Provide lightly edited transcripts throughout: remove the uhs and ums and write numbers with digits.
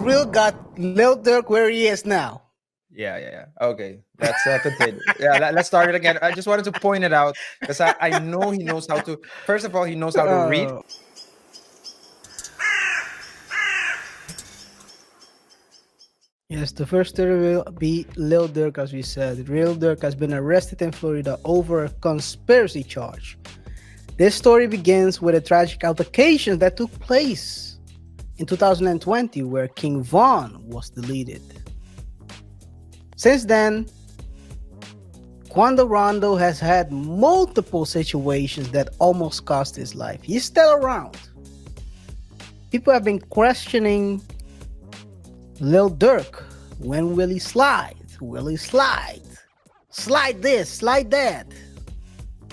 real got Lil Durk where he is now. Yeah. Okay, let's continue. Yeah, let's start it again. I just wanted to point it out because I know he knows how to. First of all, he knows how to read. Yes, the first story will be Lil Durk, as we said. Lil Durk has been arrested in Florida over a conspiracy charge. This story begins with a tragic altercation that took place in 2020 where King Von was deleted. Since then, Quando Rondo has had multiple situations that almost cost his life. He's still around. People have been questioning Lil Durk. When will he slide? Will he slide? Slide this, slide that.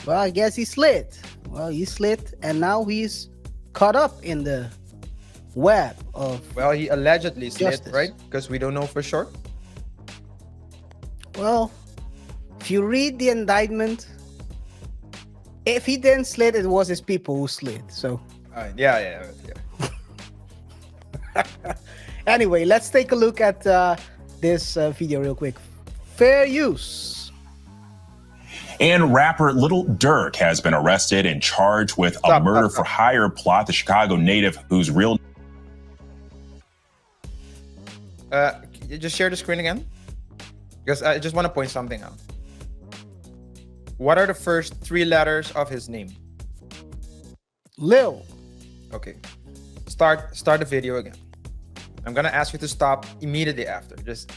Well, I guess he slid. Well, he slid, and now he's caught up in the web of. Well, he allegedly slid, justice. right? Because we don't know for sure. Well, if you read the indictment, if he didn't slid, it was his people who slid. So. Yeah. Anyway, let's take a look at this video real quick. Fair use. And rapper Lil Durk has been arrested and charged with a murder for hire plot. The Chicago native whose real... You just share the screen again? Because I just want to point something out. What are the first 3 letters of his name? Lil. Okay. Start the video again. I'm gonna ask you to stop immediately after. Just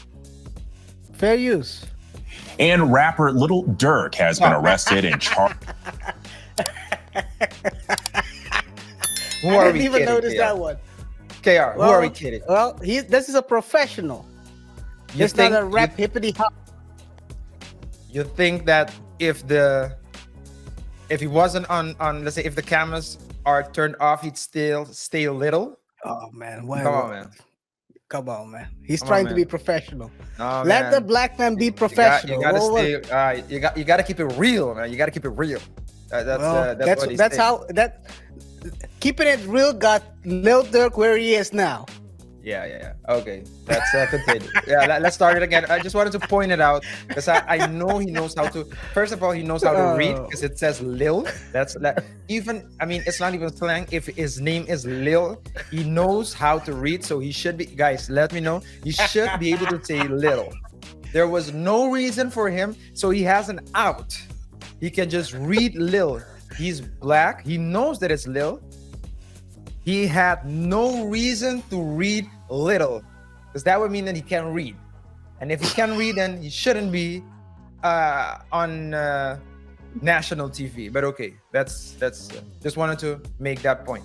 fair use. And rapper Lil Durk has been arrested and charged. Who are I we didn't even kidding, notice KaiR? that one. KaiR, who are we kidding? Well, this is a professional. It's not a rap hippity hop. You think that if he wasn't on let's say if the cameras are turned off, he'd still stay little? Oh man, Come on, man. He's trying to be professional. No, Let the black man be professional. You gotta stay. You gotta keep it real, man. You gotta keep it real. That's how keeping it real got Lil Durk where he is now. Yeah. Okay, let's continue. Yeah, let's start it again. I just wanted to point it out because I know he knows how to. First of all, he knows how to read because it says Lil. That's even. I mean, it's not even slang. If his name is Lil, he knows how to read. So he should be. Guys, let me know. He should be able to say Lil. There was no reason for him, so he has an out. He can just read Lil. He's black. He knows that it's Lil. He had no reason to read little, because that would mean that he can't read. And if he can read, then he shouldn't be on national TV. But okay, that's just wanted to make that point.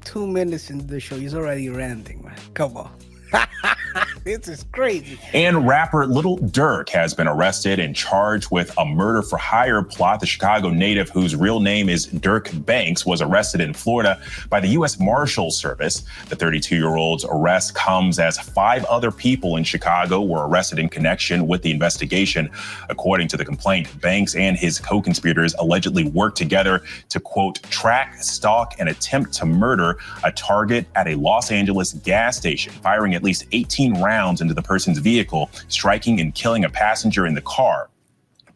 2 minutes into the show, he's already ranting, man. Come on. This is crazy. And rapper Lil Durk has been arrested and charged with a murder for hire plot. The Chicago native whose real name is Dirk Banks was arrested in Florida by the U.S. Marshal Service. The 32-year-old's arrest comes as 5 other people in Chicago were arrested in connection with the investigation. According to the complaint, Banks and his co-conspirators allegedly worked together to, quote, track, stalk, and attempt to murder a target at a Los Angeles gas station, firing at least 18 rounds into the person's vehicle, striking and killing a passenger in the car.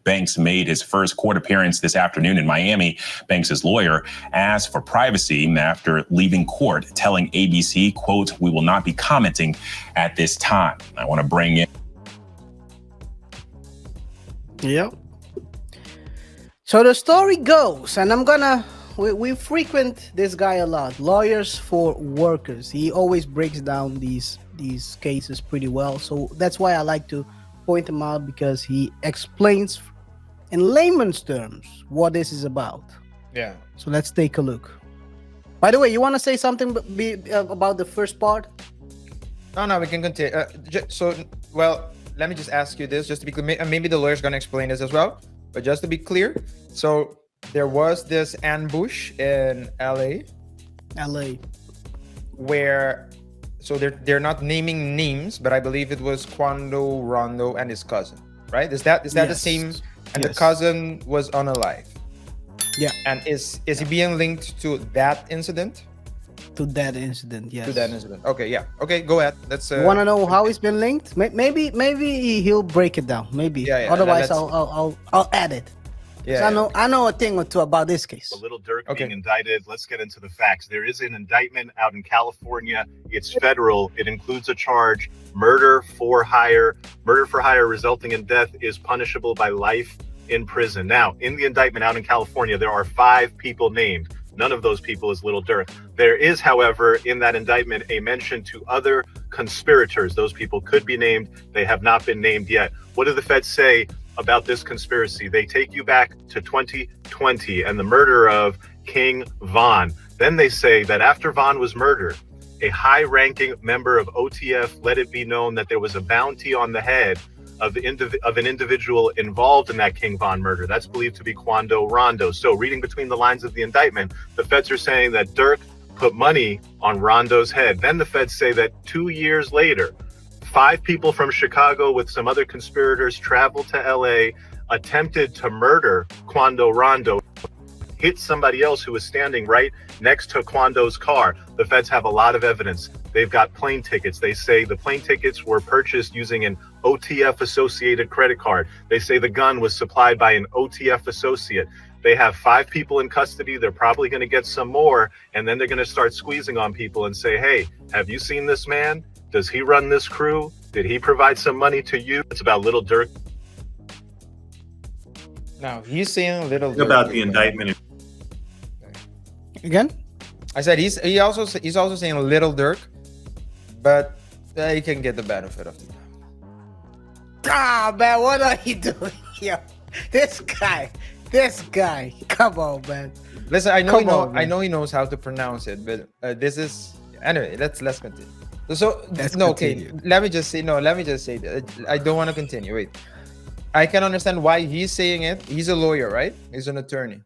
Banks made his first court appearance this afternoon in Miami. Banks' lawyer asked for privacy after leaving court, telling ABC, quote, "We will not be commenting at this time." I want to bring in. Yep. So the story goes, and we frequent this guy a lot, Lawyers for Workers. He always breaks down these cases pretty well. So that's why I like to point him out, because he explains in layman's terms what this is about. Yeah. So let's take a look. By the way, you want to say something about the first part? No, we can continue. Well, let me just ask you this, just to be clear. Maybe the lawyer's going to explain this as well. But just to be clear, so there was this ambush in LA. Where, so they're not naming names, but I believe it was Quando Rondo and his cousin, right? Is that Yes. the same? And the cousin was unalive. Yeah. And is he being linked to that incident? to that incident. Yes. To that incident. Okay, yeah. Okay, go ahead. Let's. You want to know how it's been linked? Maybe he'll break it down. Maybe. Yeah, yeah. Otherwise, Let's- I'll add it. Yeah. 'Cause I know a thing or two about this case. Lil Durk Okay. being indicted. Let's get into the facts. There is an indictment out in California. It's federal. It includes a charge: murder for hire. Murder for hire resulting in death is punishable by life in prison. Now, in the indictment out in California, there are 5 people named. None of those people is Lil Durk. There is, however, in that indictment, a mention to other conspirators. Those people could be named. They have not been named yet. What do the feds say about this conspiracy? They take you back to 2020 and the murder of King Von. Then they say that after Von was murdered, a high-ranking member of OTF let it be known that there was a bounty on the head of an individual involved in that King Von murder. That's believed to be Quando Rondo. So reading between the lines of the indictment, the feds are saying that Durk put money on Rondo's head. Then the feds say that 2 years later, 5 people from Chicago with some other conspirators traveled to LA, attempted to murder Quando Rondo, hit somebody else who was standing right next to Quando's car. The feds have a lot of evidence. They've got plane tickets. They say the plane tickets were purchased using an OTF associated credit card. They say the gun was supplied by an OTF associate. They have 5 people in custody. They're probably going to get some more. And then they're going to start squeezing on people and say, hey, have you seen this man? Does he run this crew? Did he provide some money to you? It's about Lil Durk. Now he's saying Lil Durk. About the indictment. Again? I said he's also saying Lil Durk, but he can get the benefit of the doubt. Ah, man, what are you doing? Yo, this guy. Come on, man. Listen, I know Come he know, on, man. I know he knows how to pronounce it, but this is anyway. Let's continue. So Let's no, continue. okay. Let me just say that I don't want to continue. Wait, I can understand why he's saying it. He's a lawyer, right? He's an attorney,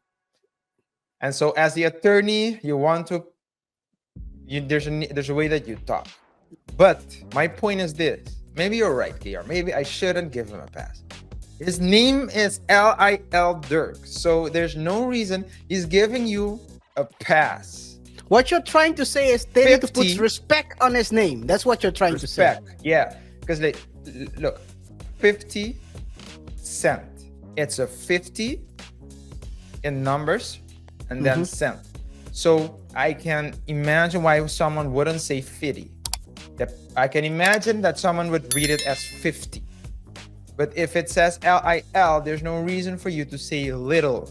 and so as the attorney, you want to. There's a way that you talk, but my point is this. Maybe you're right, KaiR. Maybe I shouldn't give him a pass. His name is Lil Durk, so there's no reason he's giving you a pass. What you're trying to say is they need to put 50 respect on his name. That's what you're trying to say. Respect, yeah. Because look, 50 cent. It's a 50 in numbers and then cent. So I can imagine why someone wouldn't say 50. I can imagine that someone would read it as 50. But if it says LIL, there's no reason for you to say little.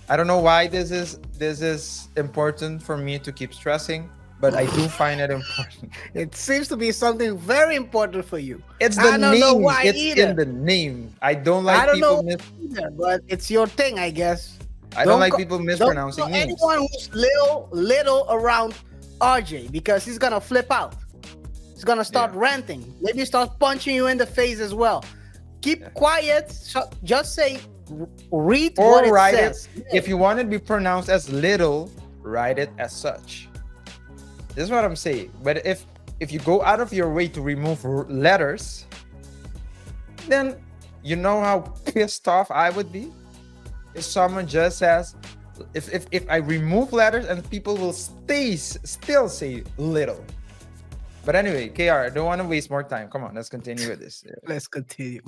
I don't know why this is important for me to keep stressing, but I do find it important. It seems to be something very important for you. It's the I don't name. know why It's either. in the name. I don't like I don't people know either, but it's your thing, I guess. I don't like co- people don't mispronouncing call names. anyone who's little around RJ because he's gonna flip out. He's gonna start ranting. Maybe start punching you in the face as well. Keep quiet. Just say, read Or what it write says. it. If you want it to be pronounced as little, write it as such. This is what I'm saying. But if you go out of your way to remove letters, then you know how pissed off I would be if someone just says, if I remove letters and people will still say little. But anyway, KaiR, I don't want to waste more time. Come on, let's continue with this. Let's continue.